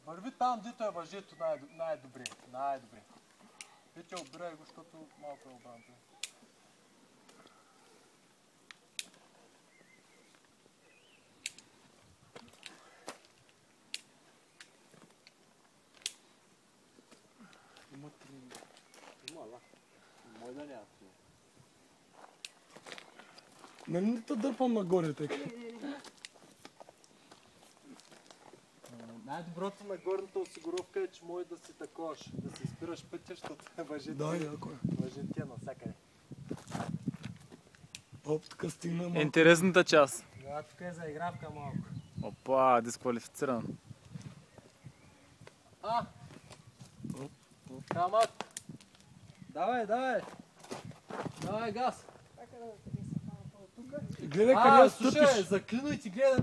Върви там, дето е въжето най-добре. Най-добре. Вите, обирай го, защото малко е обранто. Има три. Има, да. Мой да няма три. Нали не те дърпам нагоре, така? Най-доброто на горната осигуровка е, че може да си такош, да си спираш пътя, защото въжите. Да, яко е. Въжите навсякъде. Оп, така стигна малко. Интересната част. Да, тук е за игравка малко. Опа, дисквалифициран. Камък! Давай, давай! Давай газ! Гледай къде стъпиш. Слушай, заклинуй ти, гледай!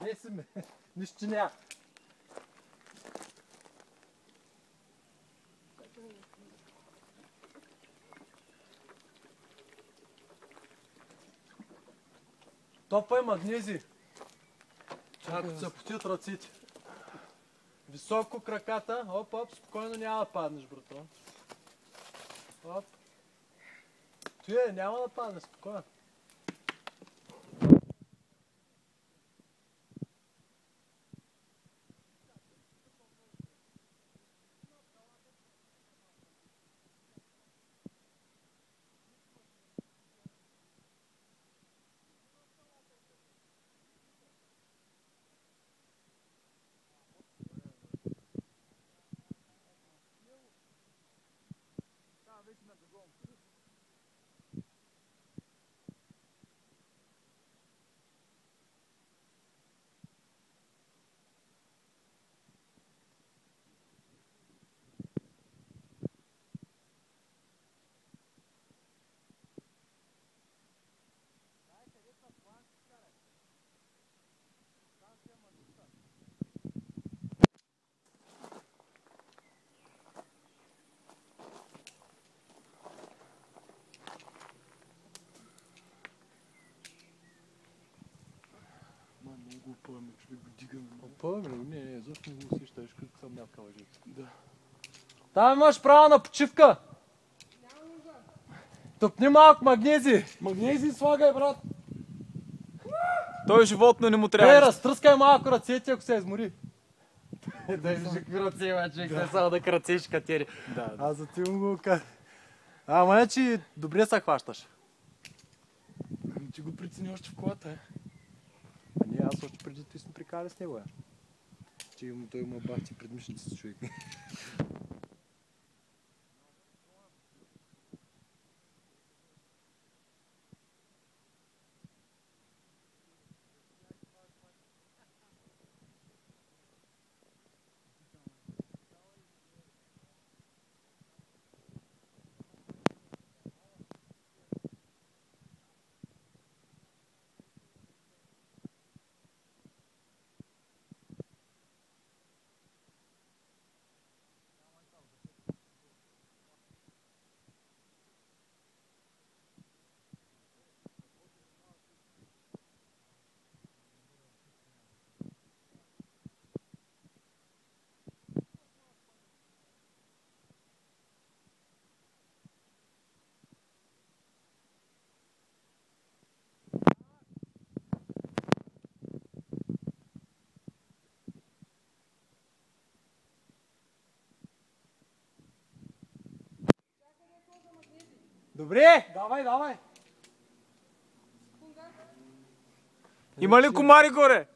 Де си ме? Нищо няма. Топа е магнези. Чакай се потият ръците. Високо краката. Оп, оп, спокойно няма да паднеш, брато. Оп. Няма да паднеш, спокойно. Много пълно, човек го дигаме. Пълно, не, защо не го усещаш, как съм някакъв въжето. Да. Там имаш право на почивка. Топни малко магнези. Магнези слагай, брат. Той животно не му трябва. Разтръскай малко ръцете, ако се измори. Да вижда какви ръце има, човек, не само да кръцеш катери. Да. Аз за ти му го казах. Ама не, че добре се хващаш. Ти го прецени още в колата, е. А не, аз още преди ти сме прикали с него, той има бахти предмишници с човек. Добре! Давай, давай! Има ли комари горе?